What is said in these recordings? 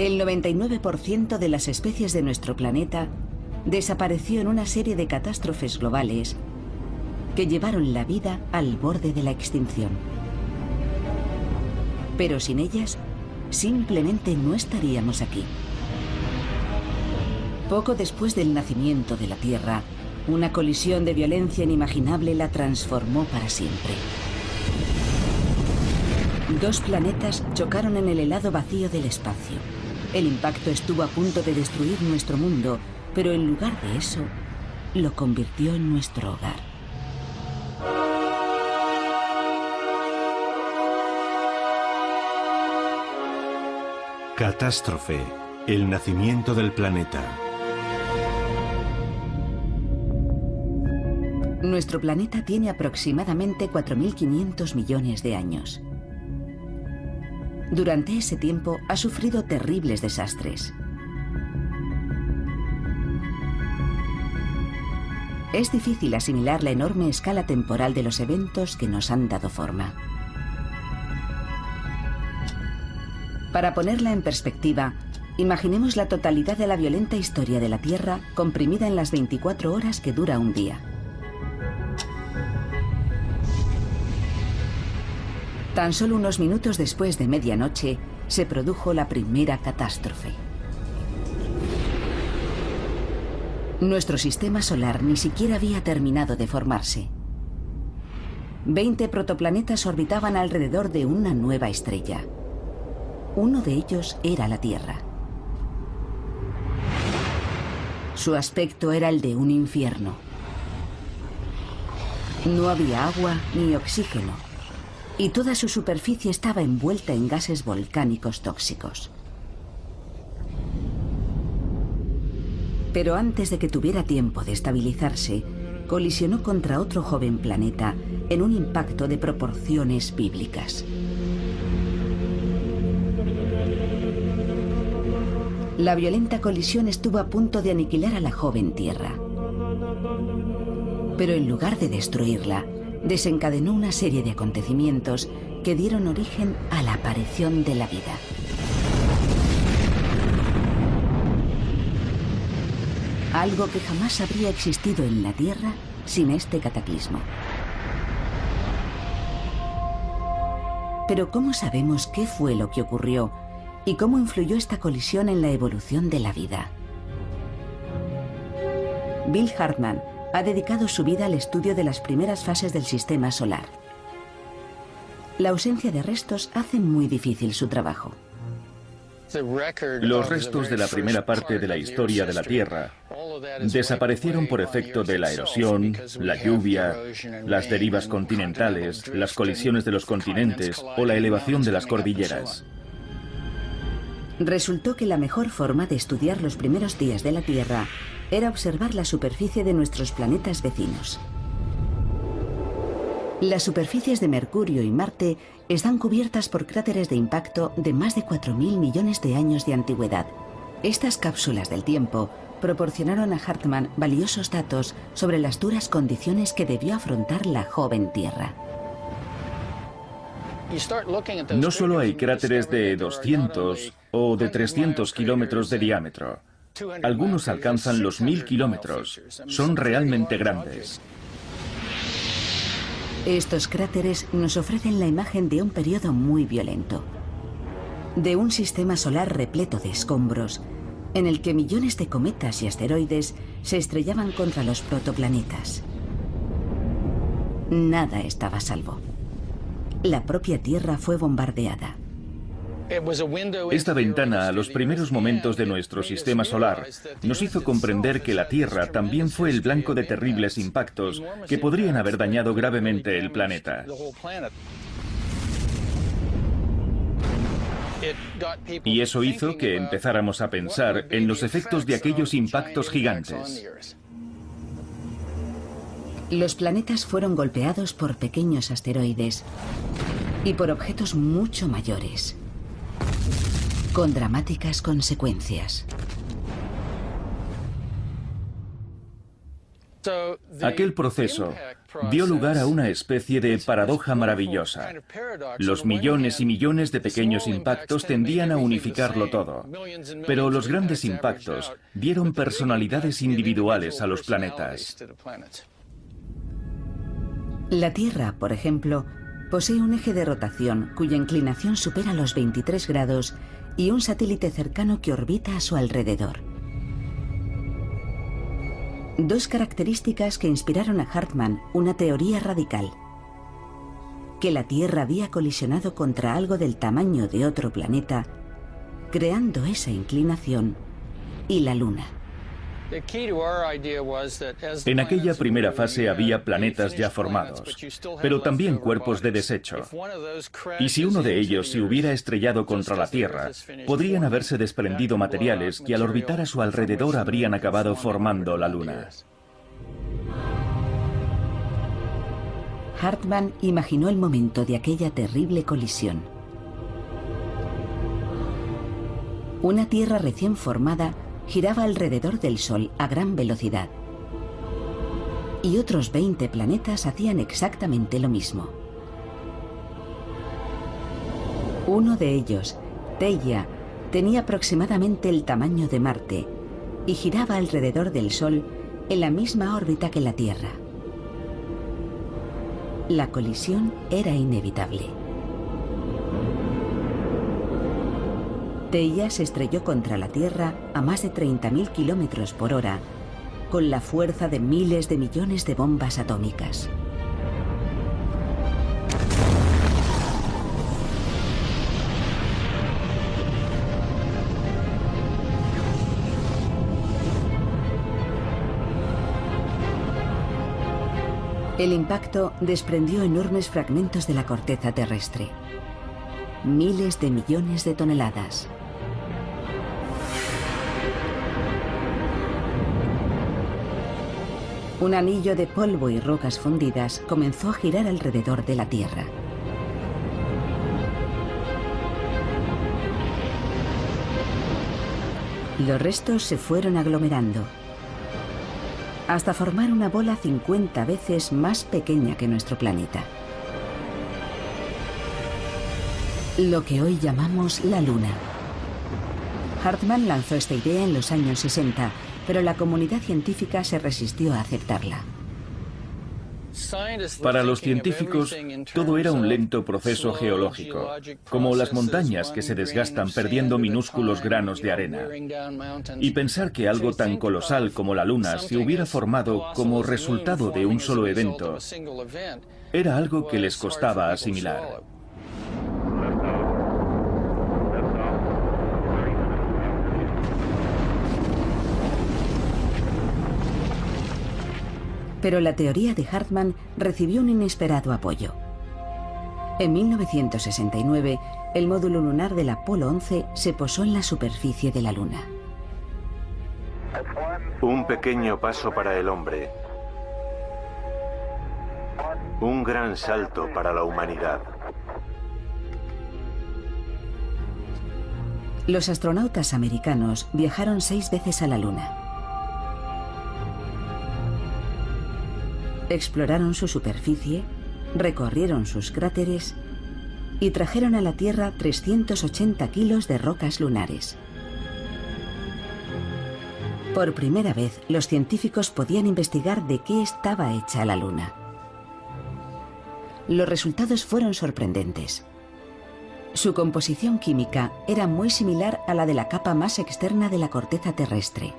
El 99% de las especies de nuestro planeta desapareció en una serie de catástrofes globales que llevaron la vida al borde de la extinción. Pero sin ellas, simplemente no estaríamos aquí. Poco después del nacimiento de la Tierra, una colisión de violencia inimaginable la transformó para siempre. Dos planetas chocaron en el helado vacío del espacio. El impacto estuvo a punto de destruir nuestro mundo, pero en lugar de eso, lo convirtió en nuestro hogar. Catástrofe, el nacimiento del planeta. Nuestro planeta tiene aproximadamente 4.500 millones de años. Durante ese tiempo ha sufrido terribles desastres. Es difícil asimilar la enorme escala temporal de los eventos que nos han dado forma. Para ponerla en perspectiva, imaginemos la totalidad de la violenta historia de la Tierra comprimida en las 24 horas que dura un día. Tan solo unos minutos después de medianoche, se produjo la primera catástrofe. Nuestro sistema solar ni siquiera había terminado de formarse. 20 protoplanetas orbitaban alrededor de una nueva estrella. Uno de ellos era la Tierra. Su aspecto era el de un infierno. No había agua ni oxígeno, y toda su superficie estaba envuelta en gases volcánicos tóxicos. Pero antes de que tuviera tiempo de estabilizarse, colisionó contra otro joven planeta en un impacto de proporciones bíblicas. La violenta colisión estuvo a punto de aniquilar a la joven Tierra. Pero en lugar de destruirla, desencadenó una serie de acontecimientos que dieron origen a la aparición de la vida. Algo que jamás habría existido en la Tierra sin este cataclismo. Pero ¿cómo sabemos qué fue lo que ocurrió y cómo influyó esta colisión en la evolución de la vida? Bill Hartmann ha dedicado su vida al estudio de las primeras fases del sistema solar. La ausencia de restos hace muy difícil su trabajo. Los restos de la primera parte de la historia de la Tierra desaparecieron por efecto de la erosión, la lluvia, las derivas continentales, las colisiones de los continentes o la elevación de las cordilleras. Resultó que la mejor forma de estudiar los primeros días de la Tierra era observar la superficie de nuestros planetas vecinos. Las superficies de Mercurio y Marte están cubiertas por cráteres de impacto de más de 4.000 millones de años de antigüedad. Estas cápsulas del tiempo proporcionaron a Hartmann valiosos datos sobre las duras condiciones que debió afrontar la joven Tierra. No solo hay cráteres de 200 o de 300 kilómetros de diámetro. Algunos alcanzan los 1000 kilómetros. Son realmente grandes. Estos cráteres nos ofrecen la imagen de un periodo muy violento. De un sistema solar repleto de escombros, en el que millones de cometas y asteroides se estrellaban contra los protoplanetas. Nada estaba a salvo. La propia Tierra fue bombardeada. Esta ventana a los primeros momentos de nuestro sistema solar nos hizo comprender que la Tierra también fue el blanco de terribles impactos que podrían haber dañado gravemente el planeta. Y eso hizo que empezáramos a pensar en los efectos de aquellos impactos gigantes. Los planetas fueron golpeados por pequeños asteroides y por objetos mucho mayores, con dramáticas consecuencias. Aquel proceso dio lugar a una especie de paradoja maravillosa. Los millones y millones de pequeños impactos tendían a unificarlo todo, pero los grandes impactos dieron personalidades individuales a los planetas. La Tierra, por ejemplo, posee un eje de rotación cuya inclinación supera los 23 grados y un satélite cercano que orbita a su alrededor. Dos características que inspiraron a Hartmann una teoría radical: que la Tierra había colisionado contra algo del tamaño de otro planeta, creando esa inclinación, y la Luna. En aquella primera fase había planetas ya formados, pero también cuerpos de desecho. Y si uno de ellos se hubiera estrellado contra la Tierra, podrían haberse desprendido materiales que al orbitar a su alrededor habrían acabado formando la Luna. Hartmann imaginó el momento de aquella terrible colisión. Una Tierra recién formada giraba alrededor del Sol a gran velocidad. Y otros 20 planetas hacían exactamente lo mismo. Uno de ellos, Theia, tenía aproximadamente el tamaño de Marte y giraba alrededor del Sol en la misma órbita que la Tierra. La colisión era inevitable. Theia se estrelló contra la Tierra a más de 30.000 kilómetros por hora, con la fuerza de miles de millones de bombas atómicas. El impacto desprendió enormes fragmentos de la corteza terrestre. Miles de millones de toneladas. Un anillo de polvo y rocas fundidas comenzó a girar alrededor de la Tierra. Los restos se fueron aglomerando, hasta formar una bola 50 veces más pequeña que nuestro planeta. Lo que hoy llamamos la Luna. Hartmann lanzó esta idea en los años 60, pero la comunidad científica se resistió a aceptarla. Para los científicos, todo era un lento proceso geológico, como las montañas que se desgastan perdiendo minúsculos granos de arena. Y pensar que algo tan colosal como la Luna se hubiera formado como resultado de un solo evento era algo que les costaba asimilar. Pero la teoría de Hartmann recibió un inesperado apoyo. En 1969, el módulo lunar del Apolo 11 se posó en la superficie de la Luna. Un pequeño paso para el hombre. Un gran salto para la humanidad. Los astronautas americanos viajaron 6 veces a la Luna. Exploraron su superficie, recorrieron sus cráteres y trajeron a la Tierra 380 kilos de rocas lunares. Por primera vez, los científicos podían investigar de qué estaba hecha la Luna. Los resultados fueron sorprendentes. Su composición química era muy similar a la de la capa más externa de la corteza terrestre.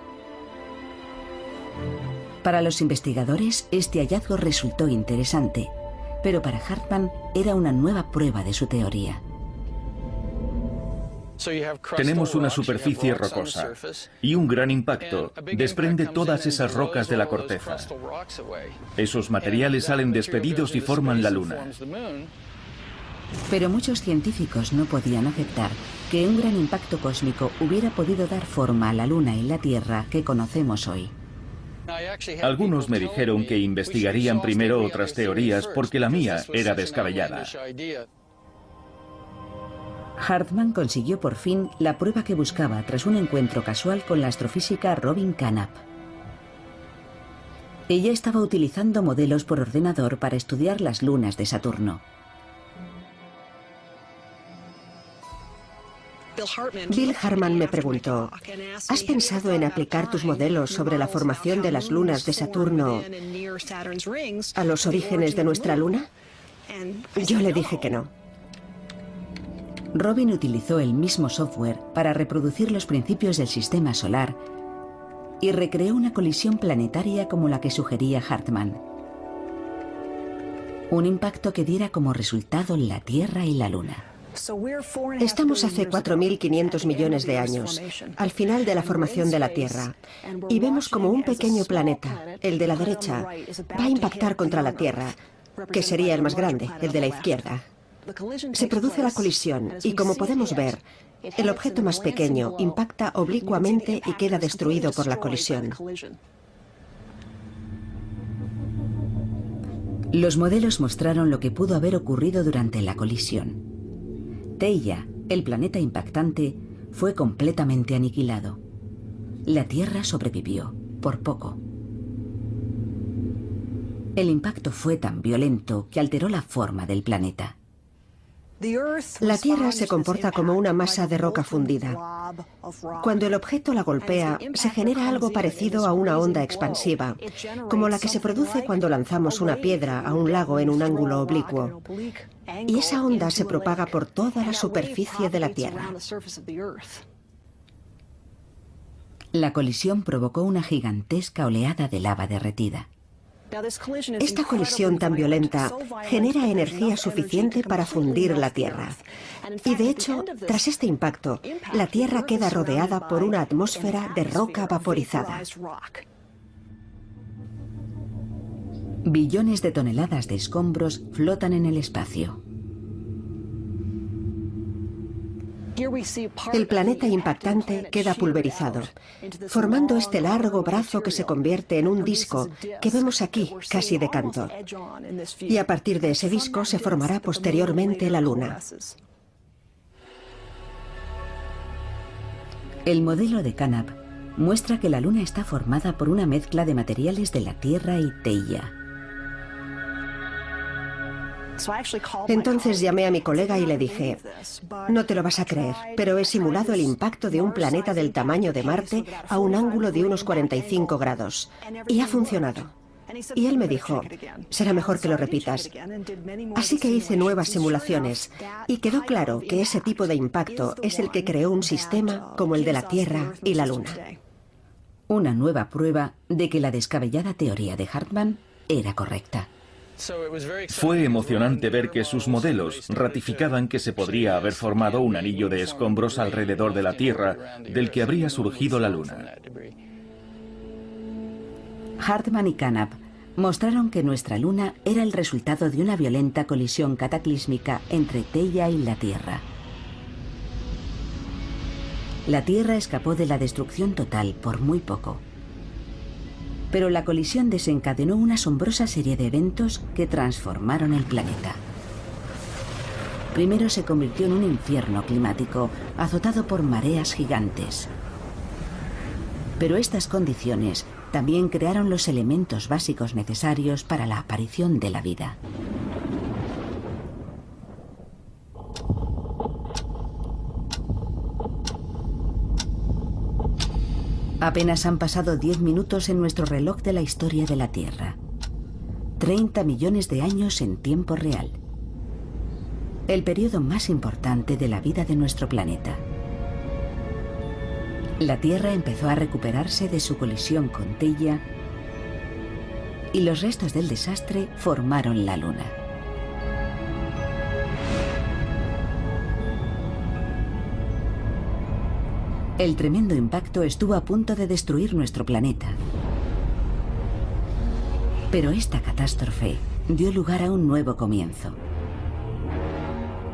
Para los investigadores, este hallazgo resultó interesante, pero para Hartmann era una nueva prueba de su teoría. Tenemos una superficie rocosa y un gran impacto desprende todas esas rocas de la corteza. Esos materiales salen despedidos y forman la Luna. Pero muchos científicos no podían aceptar que un gran impacto cósmico hubiera podido dar forma a la Luna y la Tierra que conocemos hoy. Algunos me dijeron que investigarían primero otras teorías porque la mía era descabellada. Hartmann consiguió por fin la prueba que buscaba tras un encuentro casual con la astrofísica Robin Carnap. Ella estaba utilizando modelos por ordenador para estudiar las lunas de Saturno. Bill Hartman me preguntó, ¿has pensado en aplicar tus modelos sobre la formación de las lunas de Saturno a los orígenes de nuestra luna? Yo le dije que no. Robin utilizó el mismo software para reproducir los principios del sistema solar y recreó una colisión planetaria como la que sugería Hartman. Un impacto que diera como resultado la Tierra y la Luna. Estamos hace 4.500 millones de años, al final de la formación de la Tierra, y vemos como un pequeño planeta, el de la derecha, va a impactar contra la Tierra, que sería el más grande, el de la izquierda. Se produce la colisión y, como podemos ver, el objeto más pequeño impacta oblicuamente y queda destruido por la colisión. Los modelos mostraron lo que pudo haber ocurrido durante la colisión. Theia, el planeta impactante, fue completamente aniquilado. La Tierra sobrevivió, por poco. El impacto fue tan violento que alteró la forma del planeta. La Tierra se comporta como una masa de roca fundida. Cuando el objeto la golpea, se genera algo parecido a una onda expansiva, como la que se produce cuando lanzamos una piedra a un lago en un ángulo oblicuo. Y esa onda se propaga por toda la superficie de la Tierra. La colisión provocó una gigantesca oleada de lava derretida. Esta colisión tan violenta genera energía suficiente para fundir la Tierra. Y de hecho, tras este impacto, la Tierra queda rodeada por una atmósfera de roca vaporizada. Billones de toneladas de escombros flotan en el espacio. El planeta impactante queda pulverizado, formando este largo brazo que se convierte en un disco que vemos aquí, casi de canto. Y a partir de ese disco se formará posteriormente la Luna. El modelo de Canap muestra que la Luna está formada por una mezcla de materiales de la Tierra y Theia. Entonces llamé a mi colega y le dije, no te lo vas a creer, pero he simulado el impacto de un planeta del tamaño de Marte a un ángulo de unos 45 grados. Y ha funcionado. Y él me dijo, será mejor que lo repitas. Así que hice nuevas simulaciones y quedó claro que ese tipo de impacto es el que creó un sistema como el de la Tierra y la Luna. Una nueva prueba de que la descabellada teoría de Hartman era correcta. Fue emocionante ver que sus modelos ratificaban que se podría haber formado un anillo de escombros alrededor de la Tierra, del que habría surgido la Luna. Hartman y Canap mostraron que nuestra Luna era el resultado de una violenta colisión cataclísmica entre Theia y la Tierra. La Tierra escapó de la destrucción total por muy poco. Pero la colisión desencadenó una asombrosa serie de eventos que transformaron el planeta. Primero se convirtió en un infierno climático, azotado por mareas gigantes. Pero estas condiciones también crearon los elementos básicos necesarios para la aparición de la vida. Apenas han pasado 10 minutos en nuestro reloj de la historia de la Tierra. 30 millones de años en tiempo real. El periodo más importante de la vida de nuestro planeta. La Tierra empezó a recuperarse de su colisión con Theia y los restos del desastre formaron la Luna. El tremendo impacto estuvo a punto de destruir nuestro planeta. Pero esta catástrofe dio lugar a un nuevo comienzo.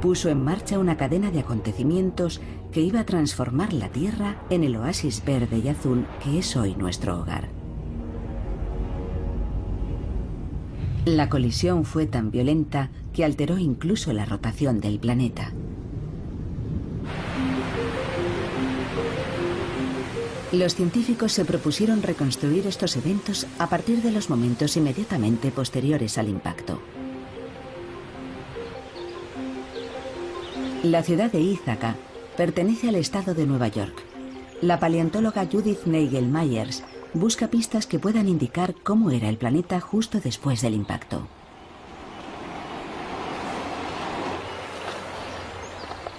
Puso en marcha una cadena de acontecimientos que iba a transformar la Tierra en el oasis verde y azul que es hoy nuestro hogar. La colisión fue tan violenta que alteró incluso la rotación del planeta. Los científicos se propusieron reconstruir estos eventos a partir de los momentos inmediatamente posteriores al impacto. La ciudad de Ítaca pertenece al estado de Nueva York. La paleontóloga Judith Nagel Myers busca pistas que puedan indicar cómo era el planeta justo después del impacto.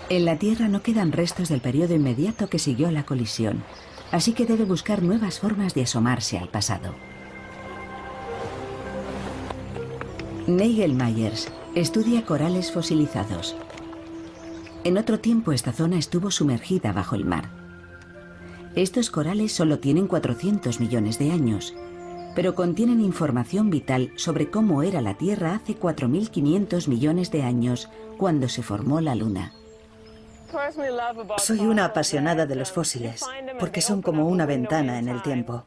En la Tierra no quedan restos del periodo inmediato que siguió a la colisión, así que debe buscar nuevas formas de asomarse al pasado. Nagel Myers estudia corales fosilizados. En otro tiempo esta zona estuvo sumergida bajo el mar. Estos corales solo tienen 400 millones de años, pero contienen información vital sobre cómo era la Tierra hace 4.500 millones de años, cuando se formó la Luna. Soy una apasionada de los fósiles, porque son como una ventana en el tiempo.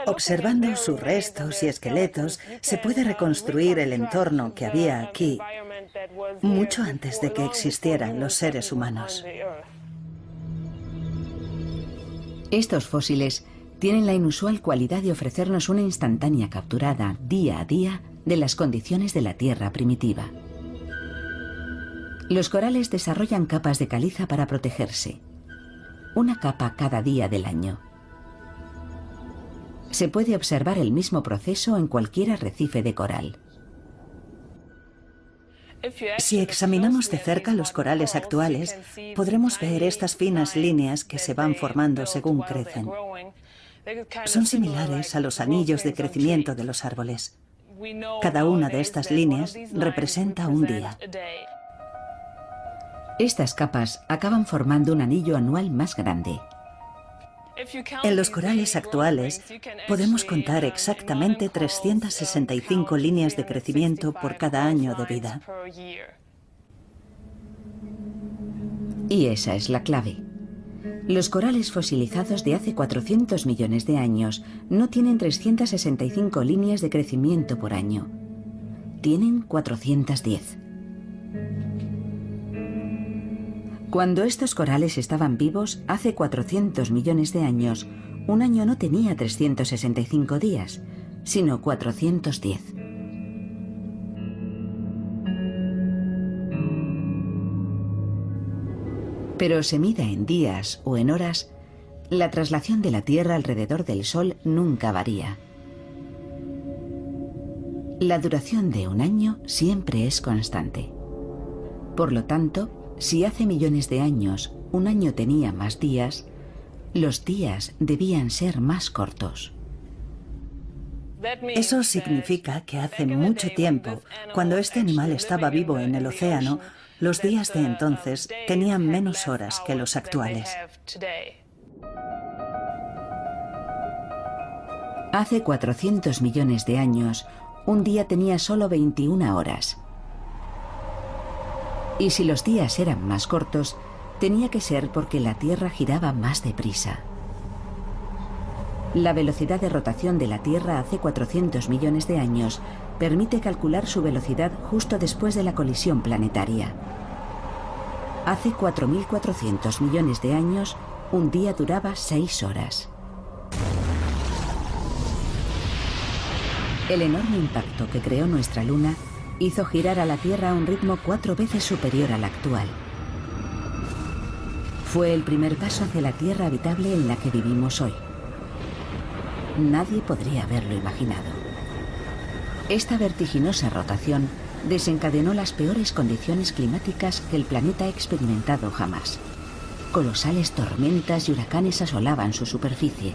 Observando sus restos y esqueletos, se puede reconstruir el entorno que había aquí, mucho antes de que existieran los seres humanos. Estos fósiles tienen la inusual cualidad de ofrecernos una instantánea capturada, día a día, de las condiciones de la Tierra primitiva. Los corales desarrollan capas de caliza para protegerse. Una capa cada día del año. Se puede observar el mismo proceso en cualquier arrecife de coral. Si examinamos de cerca los corales actuales, podremos ver estas finas líneas que se van formando según crecen. Son similares a los anillos de crecimiento de los árboles. Cada una de estas líneas representa un día. Estas capas acaban formando un anillo anual más grande. En los corales actuales podemos contar exactamente 365 líneas de crecimiento por cada año de vida. Y esa es la clave. Los corales fosilizados de hace 400 millones de años no tienen 365 líneas de crecimiento por año. Tienen 410. Cuando estos corales estaban vivos, hace 400 millones de años, un año no tenía 365 días, sino 410. Pero se mida en días o en horas, la traslación de la Tierra alrededor del Sol nunca varía. La duración de un año siempre es constante. Por lo tanto, si hace millones de años un año tenía más días, los días debían ser más cortos. Eso significa que hace mucho tiempo, cuando este animal estaba vivo en el océano, los días de entonces tenían menos horas que los actuales. Hace 400 millones de años, un día tenía solo 21 horas. Y si los días eran más cortos, tenía que ser porque la Tierra giraba más deprisa. La velocidad de rotación de la Tierra hace 400 millones de años permite calcular su velocidad justo después de la colisión planetaria. Hace 4.400 millones de años, un día duraba 6 horas. El enorme impacto que creó nuestra Luna hizo girar a la Tierra a un ritmo 4 veces superior al actual. Fue el primer paso hacia la Tierra habitable en la que vivimos hoy. Nadie podría haberlo imaginado. Esta vertiginosa rotación desencadenó las peores condiciones climáticas que el planeta ha experimentado jamás. Colosales tormentas y huracanes asolaban su superficie.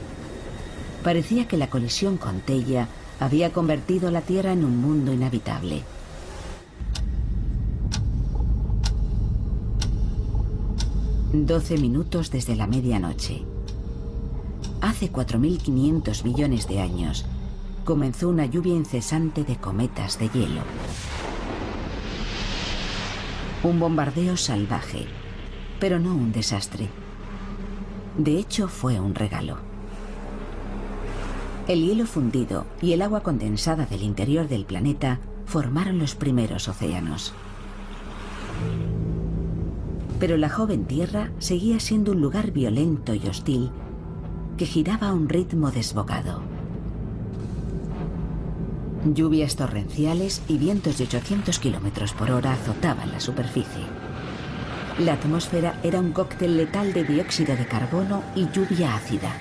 Parecía que la colisión con Theia había convertido la Tierra en un mundo inhabitable. «12 minutos desde la medianoche. Hace 4.500 millones de años comenzó una lluvia incesante de cometas de hielo. Un bombardeo salvaje, pero no un desastre. De hecho, fue un regalo. El hielo fundido y el agua condensada del interior del planeta formaron los primeros océanos. Pero la joven Tierra seguía siendo un lugar violento y hostil, que giraba a un ritmo desbocado. Lluvias torrenciales y vientos de 800 kilómetros por hora azotaban la superficie. La atmósfera era un cóctel letal de dióxido de carbono y lluvia ácida.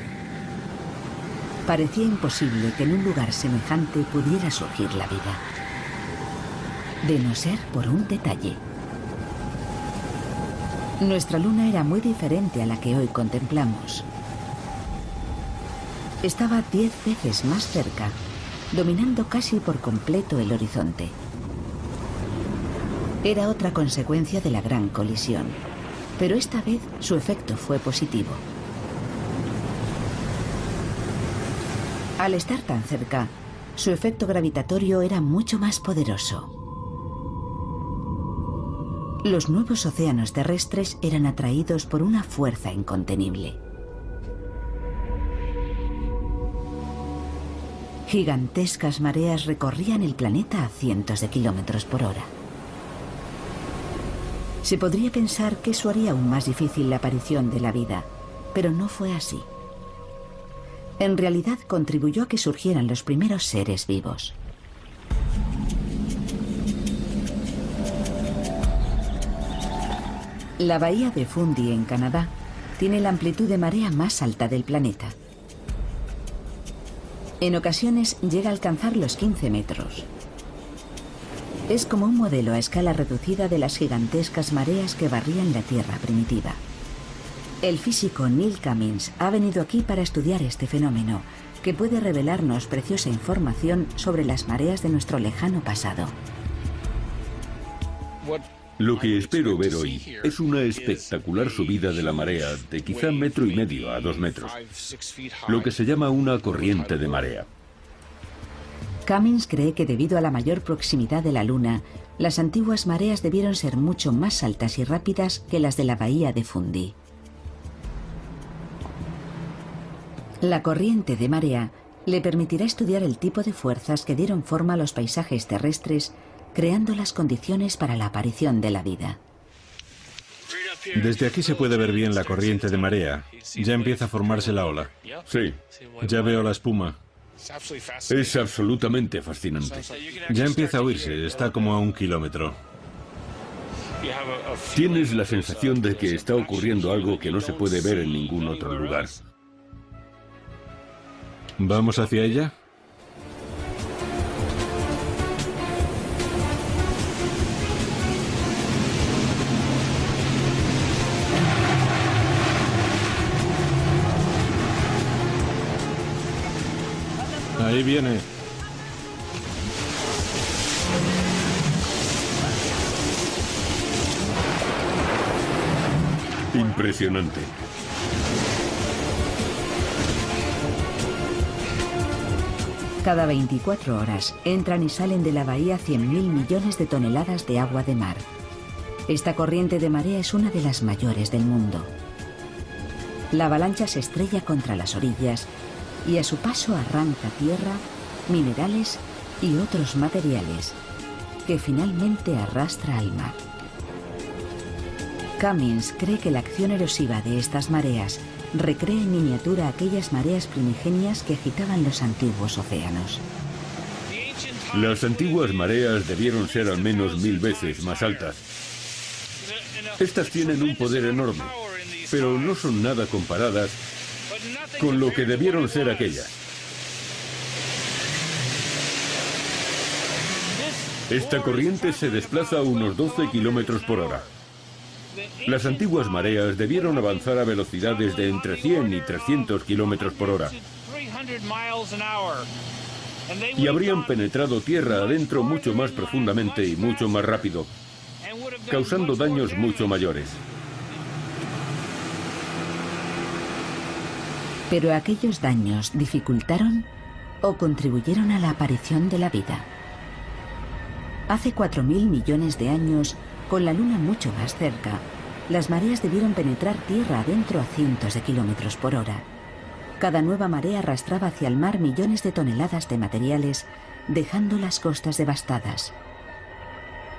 Parecía imposible que en un lugar semejante pudiera surgir la vida. De no ser por un detalle. Nuestra luna era muy diferente a la que hoy contemplamos. Estaba 10 veces más cerca, dominando casi por completo el horizonte. Era otra consecuencia de la gran colisión, pero esta vez su efecto fue positivo. Al estar tan cerca, su efecto gravitatorio era mucho más poderoso. Los nuevos océanos terrestres eran atraídos por una fuerza incontenible. Gigantescas mareas recorrían el planeta a cientos de kilómetros por hora. Se podría pensar que eso haría aún más difícil la aparición de la vida, pero no fue así. En realidad contribuyó a que surgieran los primeros seres vivos. La bahía de Fundy, en Canadá, tiene la amplitud de marea más alta del planeta. En ocasiones llega a alcanzar los 15 metros. Es como un modelo a escala reducida de las gigantescas mareas que barrían la Tierra primitiva. El físico Neil Cummins ha venido aquí para estudiar este fenómeno, que puede revelarnos preciosa información sobre las mareas de nuestro lejano pasado. Lo que espero ver hoy es una espectacular subida de la marea de quizá 1,5 metros a 2 metros, lo que se llama una corriente de marea. Cummins cree que debido a la mayor proximidad de la Luna, las antiguas mareas debieron ser mucho más altas y rápidas que las de la bahía de Fundy. La corriente de marea le permitirá estudiar el tipo de fuerzas que dieron forma a los paisajes terrestres, creando las condiciones para la aparición de la vida. Desde aquí se puede ver bien la corriente de marea. Ya empieza a formarse la ola. Sí, Ya veo la espuma. es absolutamente fascinante. Ya empieza a oírse, está como a 1 kilómetro. Tienes la sensación de que está ocurriendo algo que no se puede ver en ningún otro lugar. ¿Vamos hacia ella? Ahí viene. Impresionante. Cada 24 horas entran y salen de la bahía 100.000 millones de toneladas de agua de mar. Esta corriente de marea es una de las mayores del mundo. La avalancha se estrella contra las orillas y a su paso arranca tierra, minerales y otros materiales que finalmente arrastra al mar. Cummins cree que la acción erosiva de estas mareas recrea en miniatura aquellas mareas primigenias que agitaban los antiguos océanos. Las antiguas mareas debieron ser al menos 1000 veces más altas. Estas tienen un poder enorme, pero no son nada comparadas con lo que debieron ser aquellas. Esta corriente se desplaza a unos 12 kilómetros por hora. Las antiguas mareas debieron avanzar a velocidades de entre 100 y 300 kilómetros por hora. Y habrían penetrado tierra adentro mucho más profundamente y mucho más rápido, causando daños mucho mayores. Pero aquellos daños dificultaron o contribuyeron a la aparición de la vida. Hace 4.000 millones de años, con la Luna mucho más cerca, las mareas debieron penetrar tierra adentro a cientos de kilómetros por hora. Cada nueva marea arrastraba hacia el mar millones de toneladas de materiales, dejando las costas devastadas.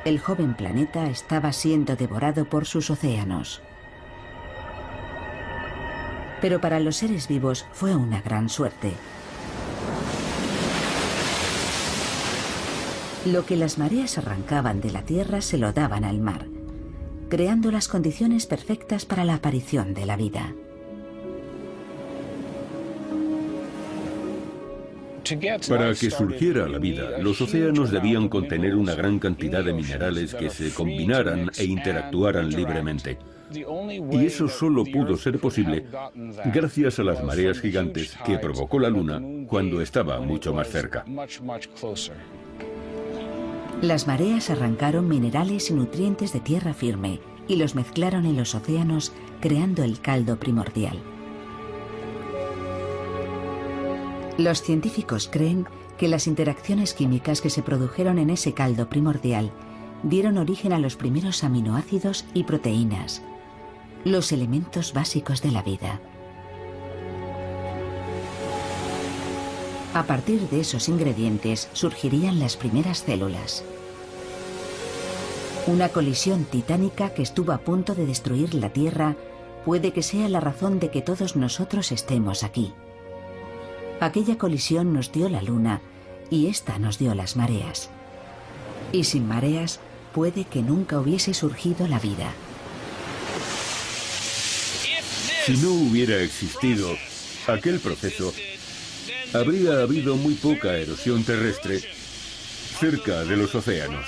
El joven planeta estaba siendo devorado por sus océanos. Pero para los seres vivos fue una gran suerte. Lo que las mareas arrancaban de la tierra se lo daban al mar, creando las condiciones perfectas para la aparición de la vida. Para que surgiera la vida, los océanos debían contener una gran cantidad de minerales que se combinaran e interactuaran libremente. Y eso solo pudo ser posible gracias a las mareas gigantes que provocó la Luna cuando estaba mucho más cerca. Las mareas arrancaron minerales y nutrientes de tierra firme y los mezclaron en los océanos, creando el caldo primordial. Los científicos creen que las interacciones químicas que se produjeron en ese caldo primordial dieron origen a los primeros aminoácidos y proteínas, los elementos básicos de la vida. A partir de esos ingredientes surgirían las primeras células. Una colisión titánica que estuvo a punto de destruir la Tierra puede que sea la razón de que todos nosotros estemos aquí. Aquella colisión nos dio la Luna y esta nos dio las mareas. Y sin mareas puede que nunca hubiese surgido la vida. Si no hubiera existido aquel proceso, habría habido muy poca erosión terrestre cerca de los océanos.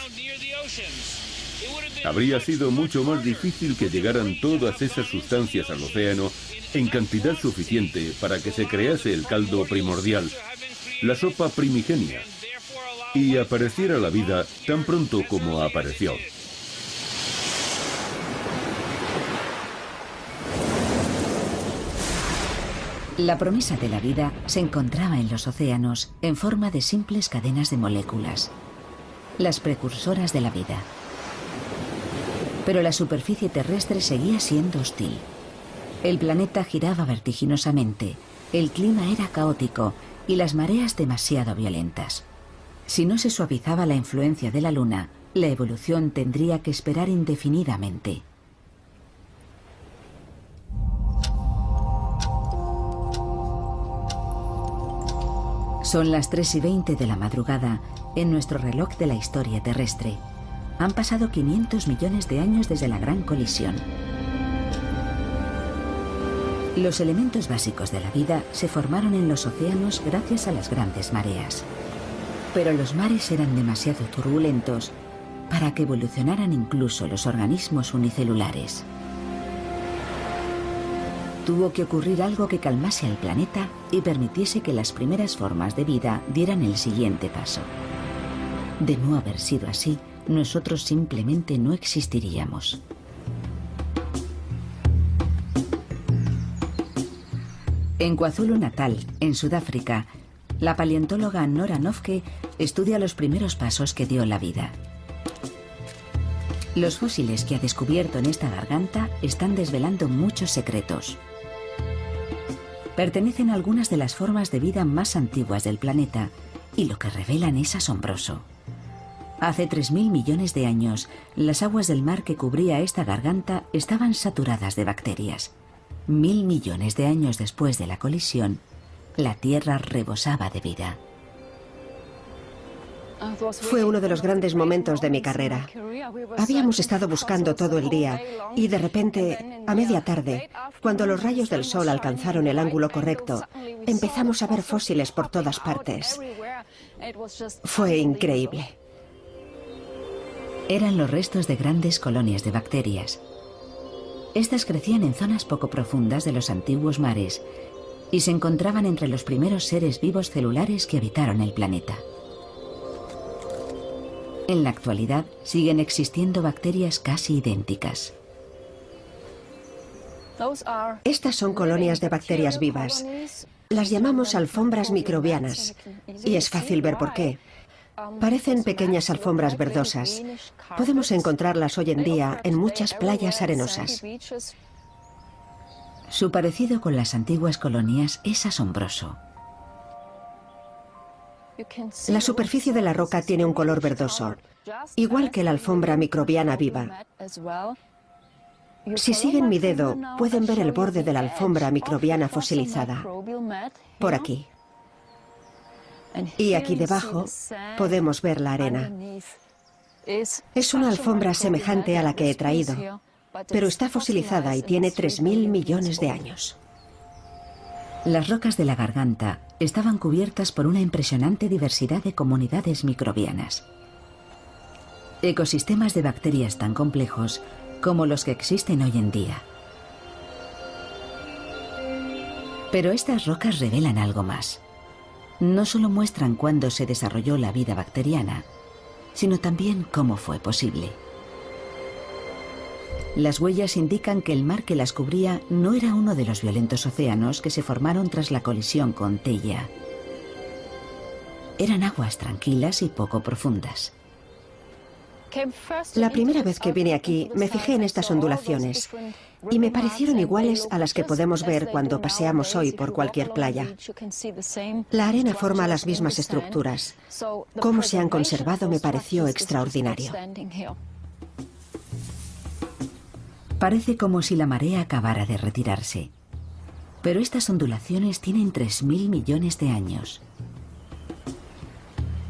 Habría sido mucho más difícil que llegaran todas esas sustancias al océano en cantidad suficiente para que se crease el caldo primordial, la sopa primigenia, y apareciera la vida tan pronto como apareció. La promesa de la vida se encontraba en los océanos en forma de simples cadenas de moléculas, las precursoras de la vida. Pero la superficie terrestre seguía siendo hostil. El planeta giraba vertiginosamente, el clima era caótico y las mareas demasiado violentas. Si no se suavizaba la influencia de la Luna, la evolución tendría que esperar indefinidamente. Son las 3:20 de la madrugada en nuestro reloj de la historia terrestre. Han pasado 500 millones de años desde la gran colisión. Los elementos básicos de la vida se formaron en los océanos gracias a las grandes mareas. Pero los mares eran demasiado turbulentos para que evolucionaran incluso los organismos unicelulares. Tuvo que ocurrir algo que calmase al planeta y permitiese que las primeras formas de vida dieran el siguiente paso. De no haber sido así, nosotros simplemente no existiríamos. En KwaZulu-Natal, en Sudáfrica, la paleontóloga Nora Noffke estudia los primeros pasos que dio la vida. Los fósiles que ha descubierto en esta garganta están desvelando muchos secretos. Pertenecen a algunas de las formas de vida más antiguas del planeta y lo que revelan es asombroso. Hace 3.000 millones de años, las aguas del mar que cubría esta garganta estaban saturadas de bacterias. 1.000 millones de años después de la colisión, la Tierra rebosaba de vida. Fue uno de los grandes momentos de mi carrera. Habíamos estado buscando todo el día y de repente, a media tarde, cuando los rayos del sol alcanzaron el ángulo correcto, empezamos a ver fósiles por todas partes. Fue increíble. Eran los restos de grandes colonias de bacterias. Estas crecían en zonas poco profundas de los antiguos mares y se encontraban entre los primeros seres vivos celulares que habitaron el planeta. En la actualidad siguen existiendo bacterias casi idénticas. Estas son colonias de bacterias vivas. Las llamamos alfombras microbianas. Y es fácil ver por qué. Parecen pequeñas alfombras verdosas. Podemos encontrarlas hoy en día en muchas playas arenosas. Su parecido con las antiguas colonias es asombroso. La superficie de la roca tiene un color verdoso, igual que la alfombra microbiana viva. Si siguen mi dedo, pueden ver el borde de la alfombra microbiana fosilizada. Por aquí. Y aquí debajo podemos ver la arena. Es una alfombra semejante a la que he traído, pero está fosilizada y tiene 3.000 millones de años. Las rocas de la garganta estaban cubiertas por una impresionante diversidad de comunidades microbianas. Ecosistemas de bacterias tan complejos como los que existen hoy en día. Pero estas rocas revelan algo más. No solo muestran cuándo se desarrolló la vida bacteriana, sino también cómo fue posible. Las huellas indican que el mar que las cubría no era uno de los violentos océanos que se formaron tras la colisión con Theia. Eran aguas tranquilas y poco profundas. La primera vez que vine aquí me fijé en estas ondulaciones y me parecieron iguales a las que podemos ver cuando paseamos hoy por cualquier playa. La arena forma las mismas estructuras. Cómo se han conservado me pareció extraordinario. Parece como si la marea acabara de retirarse. Pero estas ondulaciones tienen 3.000 millones de años.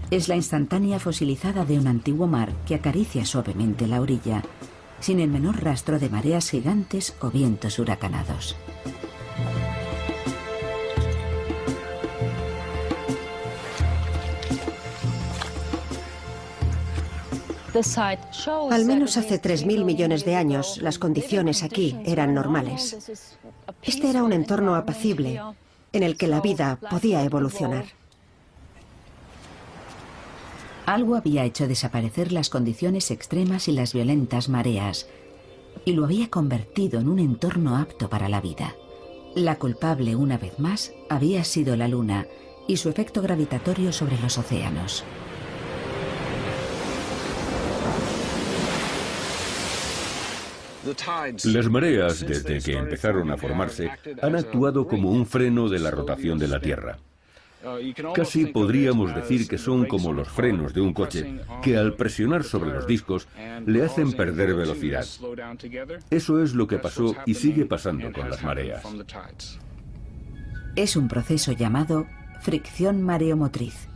Es la instantánea fosilizada de un antiguo mar que acaricia suavemente la orilla, sin el menor rastro de mareas gigantes o vientos huracanados. Al menos hace 3.000 millones de años, las condiciones aquí eran normales. Este era un entorno apacible, en el que la vida podía evolucionar. Algo había hecho desaparecer las condiciones extremas y las violentas mareas, y lo había convertido en un entorno apto para la vida. La culpable, una vez más, había sido la Luna y su efecto gravitatorio sobre los océanos. Las mareas, desde que empezaron a formarse, han actuado como un freno de la rotación de la Tierra. Casi podríamos decir que son como los frenos de un coche, que al presionar sobre los discos le hacen perder velocidad. Eso es lo que pasó y sigue pasando con las mareas. Es un proceso llamado fricción mareomotriz.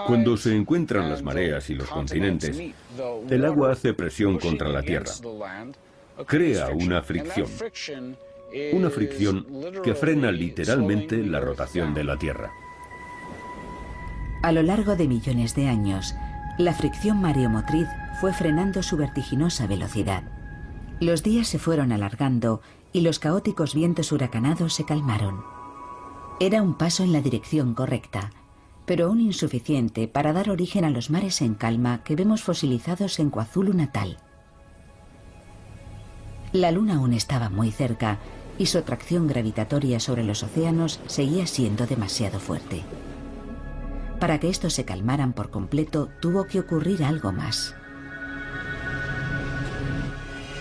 Cuando se encuentran las mareas y los continentes, el agua hace presión contra la Tierra. Crea una fricción. Una fricción que frena literalmente la rotación de la Tierra. A lo largo de millones de años, la fricción mareomotriz fue frenando su vertiginosa velocidad. Los días se fueron alargando y los caóticos vientos huracanados se calmaron. Era un paso en la dirección correcta, pero aún insuficiente para dar origen a los mares en calma que vemos fosilizados en Kwazulu Natal. La Luna aún estaba muy cerca y su atracción gravitatoria sobre los océanos seguía siendo demasiado fuerte. Para que estos se calmaran por completo, tuvo que ocurrir algo más.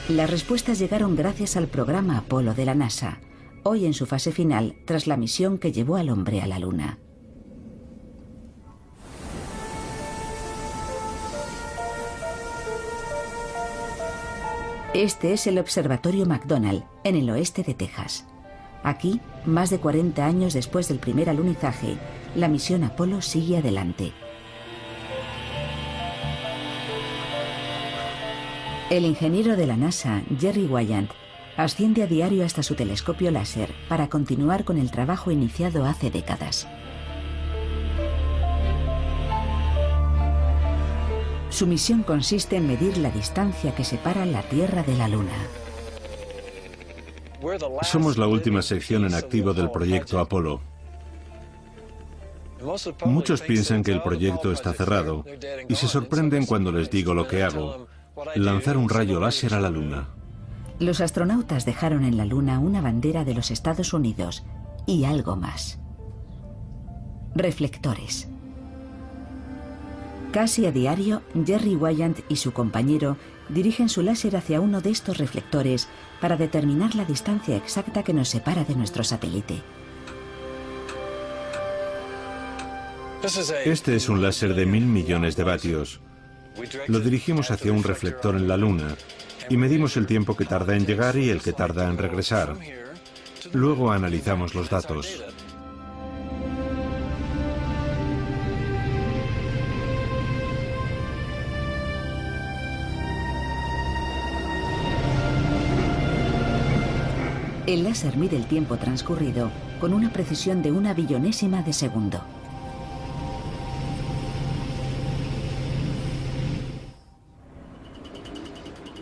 Las respuestas llegaron gracias al programa Apolo de la NASA, hoy en su fase final tras la misión que llevó al hombre a la Luna. Este es el Observatorio McDonald, en el oeste de Texas. Aquí, más de 40 años después del primer alunizaje, la misión Apolo sigue adelante. El ingeniero de la NASA, Jerry Wyant, asciende a diario hasta su telescopio láser para continuar con el trabajo iniciado hace décadas. Su misión consiste en medir la distancia que separa la Tierra de la Luna. Somos la última sección en activo del proyecto Apolo. Muchos piensan que el proyecto está cerrado y se sorprenden cuando les digo lo que hago: lanzar un rayo láser a la Luna. Los astronautas dejaron en la Luna una bandera de los Estados Unidos y algo más. Reflectores. Casi a diario, Jerry Wyant y su compañero dirigen su láser hacia uno de estos reflectores para determinar la distancia exacta que nos separa de nuestro satélite. Este es un láser de 1000 millones de vatios. Lo dirigimos hacia un reflector en la Luna y medimos el tiempo que tarda en llegar y el que tarda en regresar. Luego analizamos los datos. El láser mide el tiempo transcurrido con una precisión de 1 billonésima de segundo.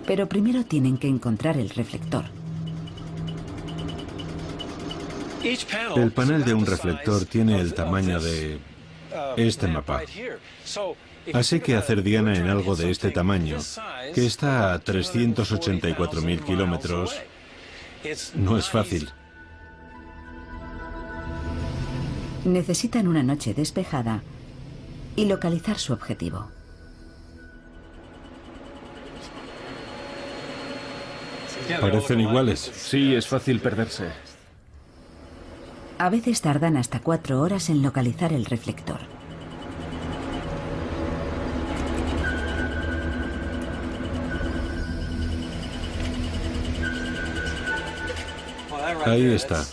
Pero primero tienen que encontrar el reflector. El panel de un reflector tiene el tamaño de este mapa. Así que hacer diana en algo de este tamaño, que está a 384.000 kilómetros, no es fácil. Necesitan una noche despejada y localizar su objetivo. ¿Parecen iguales? Sí, es fácil perderse. A veces tardan hasta 4 horas en localizar el reflector. Ahí está.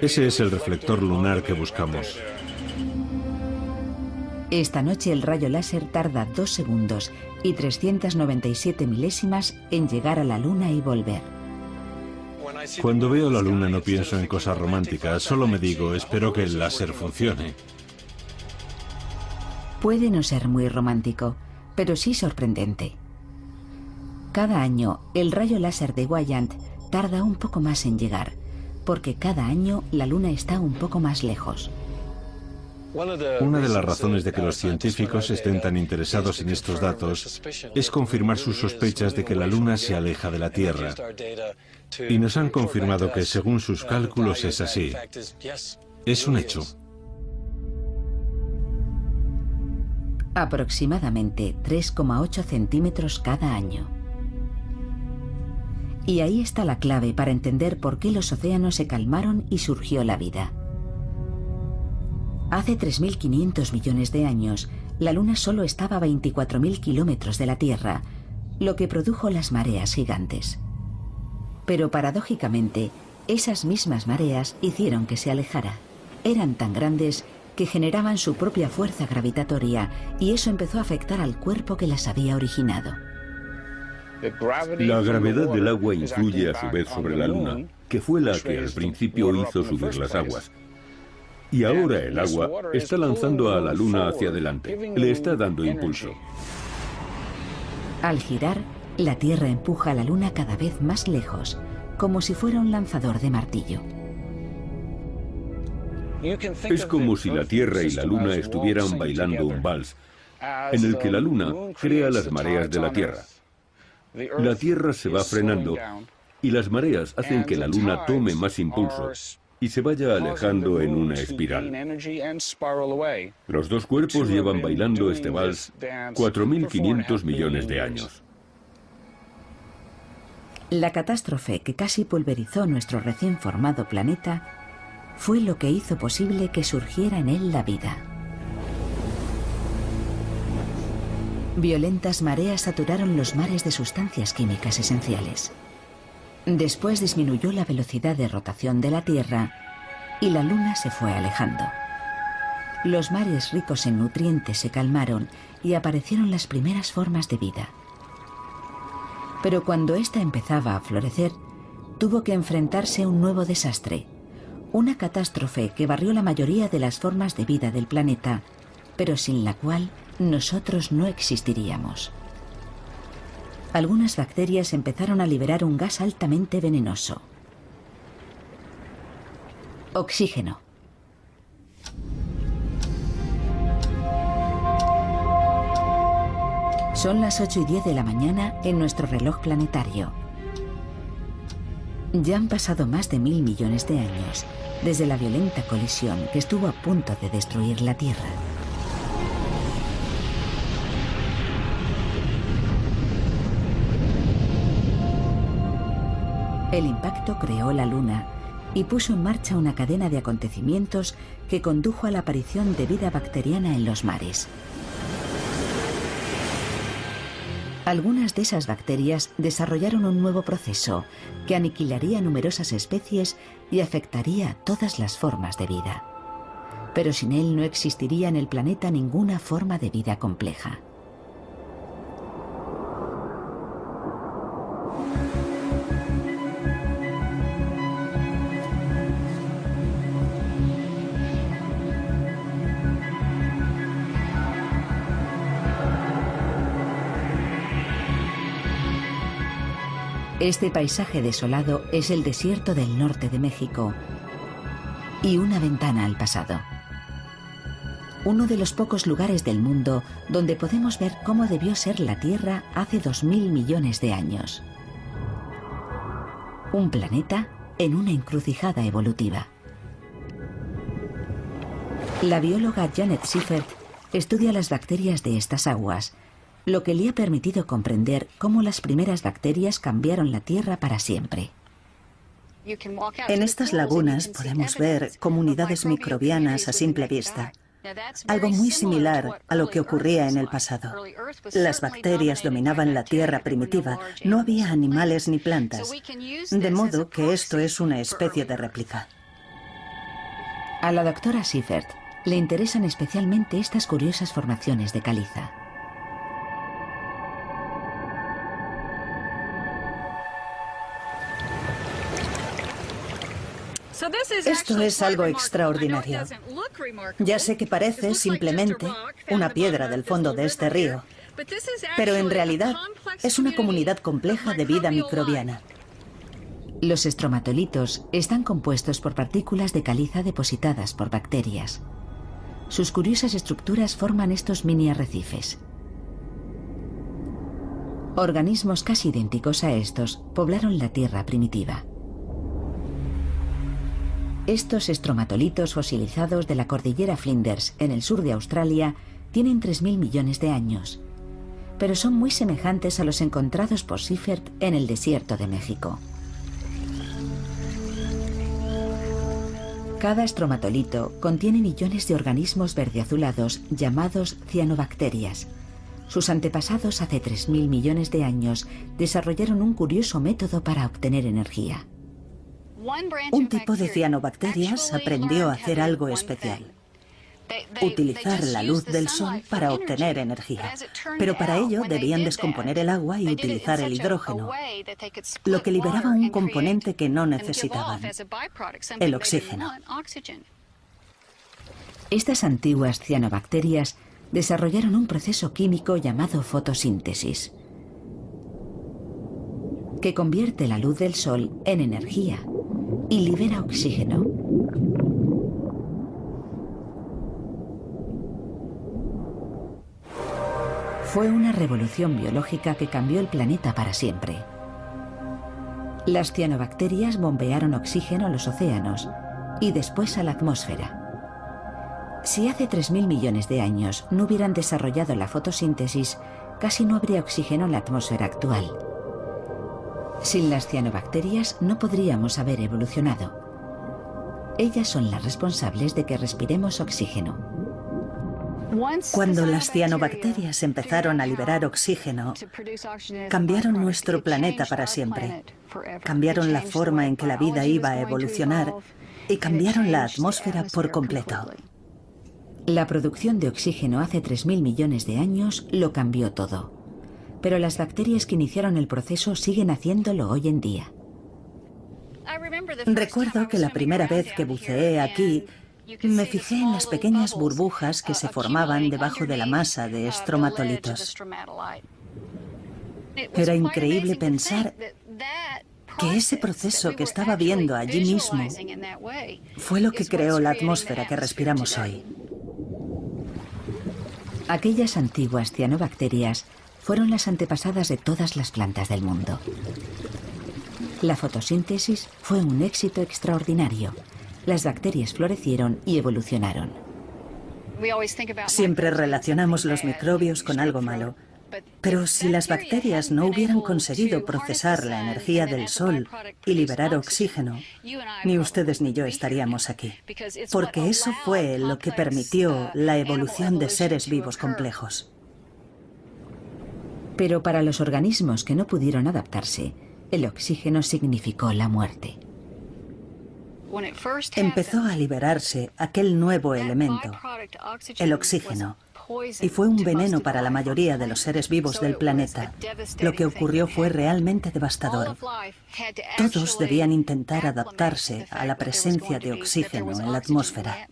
Ese es el reflector lunar que buscamos. Esta noche el rayo láser tarda 2 segundos y 397 milésimas en llegar a la Luna y volver. Cuando veo la Luna no pienso en cosas románticas, solo me digo, espero que el láser funcione. Puede no ser muy romántico, pero sí sorprendente. Cada año, el rayo láser de Weyand tarda un poco más en llegar, porque cada año la Luna está un poco más lejos. Una de las razones de que los científicos estén tan interesados en estos datos es confirmar sus sospechas de que la Luna se aleja de la Tierra. Y nos han confirmado que según sus cálculos es así. Es un hecho. Aproximadamente 3,8 centímetros cada año. Y ahí está la clave para entender por qué los océanos se calmaron y surgió la vida. Hace 3.500 millones de años, la Luna solo estaba a 24.000 kilómetros de la Tierra, lo que produjo las mareas gigantes. Pero paradójicamente, esas mismas mareas hicieron que se alejara. Eran tan grandes que generaban su propia fuerza gravitatoria y eso empezó a afectar al cuerpo que las había originado. La gravedad del agua influye a su vez sobre la Luna, que fue la que al principio hizo subir las aguas. Y ahora el agua está lanzando a la Luna hacia adelante, le está dando impulso. Al girar, la Tierra empuja a la Luna cada vez más lejos, como si fuera un lanzador de martillo. Es como si la Tierra y la Luna estuvieran bailando un vals, en el que la Luna crea las mareas de la Tierra. La Tierra se va frenando y las mareas hacen que la Luna tome más impulso y se vaya alejando en una espiral. Los dos cuerpos llevan bailando este vals 4.500 millones de años. La catástrofe que casi pulverizó nuestro recién formado planeta fue lo que hizo posible que surgiera en él la vida. Violentas mareas saturaron los mares de sustancias químicas esenciales. Después disminuyó la velocidad de rotación de la Tierra y la Luna se fue alejando. Los mares ricos en nutrientes se calmaron y aparecieron las primeras formas de vida. Pero cuando ésta empezaba a florecer, tuvo que enfrentarse a un nuevo desastre, una catástrofe que barrió la mayoría de las formas de vida del planeta, pero sin la cual nosotros no existiríamos. Algunas bacterias empezaron a liberar un gas altamente venenoso: oxígeno. Son las 8:10 de la mañana en nuestro reloj planetario. Ya han pasado más de 1.000 millones de años desde la violenta colisión que estuvo a punto de destruir la Tierra. El impacto creó la Luna y puso en marcha una cadena de acontecimientos que condujo a la aparición de vida bacteriana en los mares. Algunas de esas bacterias desarrollaron un nuevo proceso que aniquilaría numerosas especies y afectaría a todas las formas de vida. Pero sin él no existiría en el planeta ninguna forma de vida compleja. Este paisaje desolado es el desierto del norte de México y una ventana al pasado. Uno de los pocos lugares del mundo donde podemos ver cómo debió ser la Tierra hace 2000 millones de años. Un planeta en una encrucijada evolutiva. La bióloga Janet Seifert estudia las bacterias de estas aguas, lo que le ha permitido comprender cómo las primeras bacterias cambiaron la Tierra para siempre. En estas lagunas podemos ver comunidades microbianas a simple vista, algo muy similar a lo que ocurría en el pasado. Las bacterias dominaban la Tierra primitiva, no había animales ni plantas, de modo que esto es una especie de réplica. A la doctora Seifert le interesan especialmente estas curiosas formaciones de caliza. Esto es algo extraordinario. Ya sé que parece simplemente una piedra del fondo de este río, pero en realidad es una comunidad compleja de vida microbiana. Los estromatolitos están compuestos por partículas de caliza depositadas por bacterias. Sus curiosas estructuras forman estos mini arrecifes. Organismos casi idénticos a estos poblaron la Tierra primitiva. Estos estromatolitos fosilizados de la cordillera Flinders, en el sur de Australia, tienen 3000 millones de años, pero son muy semejantes a los encontrados por Seifert en el desierto de México. Cada estromatolito contiene millones de organismos verdeazulados llamados cianobacterias. Sus antepasados hace 3000 millones de años desarrollaron un curioso método para obtener energía. Un tipo de cianobacterias aprendió a hacer algo especial: utilizar la luz del sol para obtener energía. Pero para ello debían descomponer el agua y utilizar el hidrógeno, lo que liberaba un componente que no necesitaban: el oxígeno. Estas antiguas cianobacterias desarrollaron un proceso químico llamado fotosíntesis, que convierte la luz del sol en energía y libera oxígeno. Fue una revolución biológica que cambió el planeta para siempre. Las cianobacterias bombearon oxígeno a los océanos y después a la atmósfera. Si hace 3000 millones de años no hubieran desarrollado la fotosíntesis, casi no habría oxígeno en la atmósfera actual. Sin las cianobacterias no podríamos haber evolucionado. Ellas son las responsables de que respiremos oxígeno. Cuando las cianobacterias empezaron a liberar oxígeno, cambiaron nuestro planeta para siempre. Cambiaron la forma en que la vida iba a evolucionar y cambiaron la atmósfera por completo. La producción de oxígeno hace 3000 millones de años lo cambió todo. Pero las bacterias que iniciaron el proceso siguen haciéndolo hoy en día. Recuerdo que la primera vez que buceé aquí, me fijé en las pequeñas burbujas que se formaban debajo de la masa de estromatolitos. Era increíble pensar que ese proceso que estaba viendo allí mismo fue lo que creó la atmósfera que respiramos hoy. Aquellas antiguas cianobacterias fueron las antepasadas de todas las plantas del mundo. La fotosíntesis fue un éxito extraordinario. Las bacterias florecieron y evolucionaron. Siempre relacionamos los microbios con algo malo, pero si las bacterias no hubieran conseguido procesar la energía del sol y liberar oxígeno, ni ustedes ni yo estaríamos aquí, porque eso fue lo que permitió la evolución de seres vivos complejos. Pero para los organismos que no pudieron adaptarse, el oxígeno significó la muerte. Empezó a liberarse aquel nuevo elemento, el oxígeno, y fue un veneno para la mayoría de los seres vivos del planeta. Lo que ocurrió fue realmente devastador. Todos debían intentar adaptarse a la presencia de oxígeno en la atmósfera.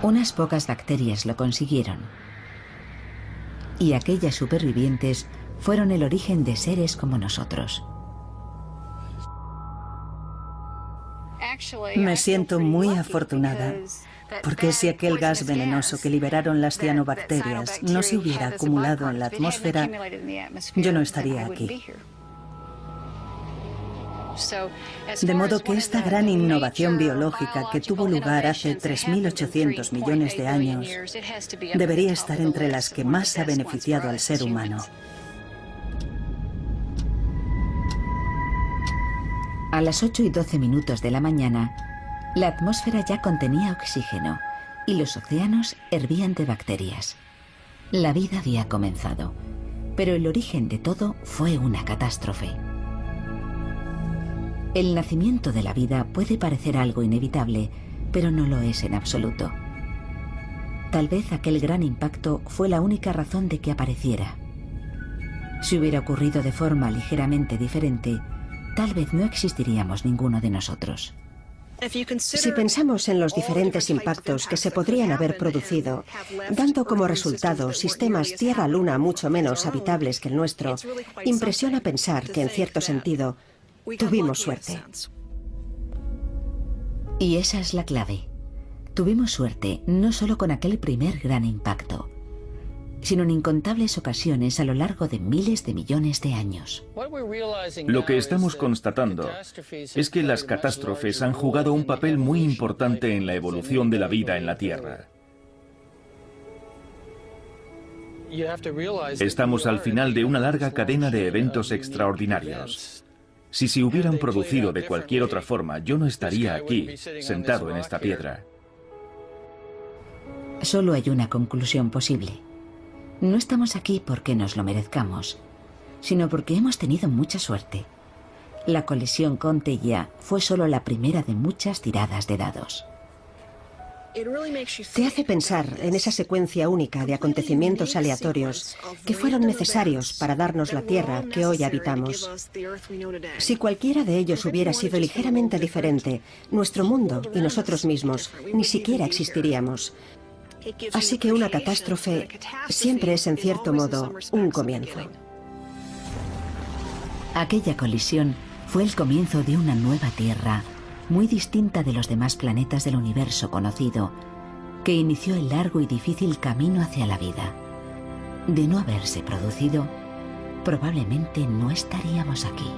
Unas pocas bacterias lo consiguieron. Y aquellas supervivientes fueron el origen de seres como nosotros. Me siento muy afortunada, porque si aquel gas venenoso que liberaron las cianobacterias no se hubiera acumulado en la atmósfera, yo no estaría aquí. De modo que esta gran innovación biológica que tuvo lugar hace 3.800 millones de años debería estar entre las que más ha beneficiado al ser humano. A las 8:12 de la mañana, la atmósfera ya contenía oxígeno y los océanos hervían de bacterias. La vida había comenzado, pero el origen de todo fue una catástrofe. El nacimiento de la vida puede parecer algo inevitable, pero no lo es en absoluto. Tal vez aquel gran impacto fue la única razón de que apareciera. Si hubiera ocurrido de forma ligeramente diferente, tal vez no existiríamos ninguno de nosotros. Si pensamos en los diferentes impactos que se podrían haber producido, dando como resultado sistemas Tierra-Luna mucho menos habitables que el nuestro, impresiona pensar que, en cierto sentido, tuvimos suerte. Y esa es la clave. Tuvimos suerte no solo con aquel primer gran impacto, sino en incontables ocasiones a lo largo de miles de millones de años. Lo que estamos constatando es que las catástrofes han jugado un papel muy importante en la evolución de la vida en la Tierra. Estamos al final de una larga cadena de eventos extraordinarios. Si se hubieran producido de cualquier otra forma, yo no estaría aquí, sentado en esta piedra. Solo hay una conclusión posible. No estamos aquí porque nos lo merezcamos, sino porque hemos tenido mucha suerte. La colisión con Theia fue solo la primera de muchas tiradas de dados. Te hace pensar en esa secuencia única de acontecimientos aleatorios que fueron necesarios para darnos la Tierra que hoy habitamos. Si cualquiera de ellos hubiera sido ligeramente diferente, nuestro mundo y nosotros mismos ni siquiera existiríamos. Así que una catástrofe siempre es, en cierto modo, un comienzo. Aquella colisión fue el comienzo de una nueva Tierra, muy distinta de los demás planetas del universo conocido, que inició el largo y difícil camino hacia la vida. De no haberse producido, probablemente no estaríamos aquí.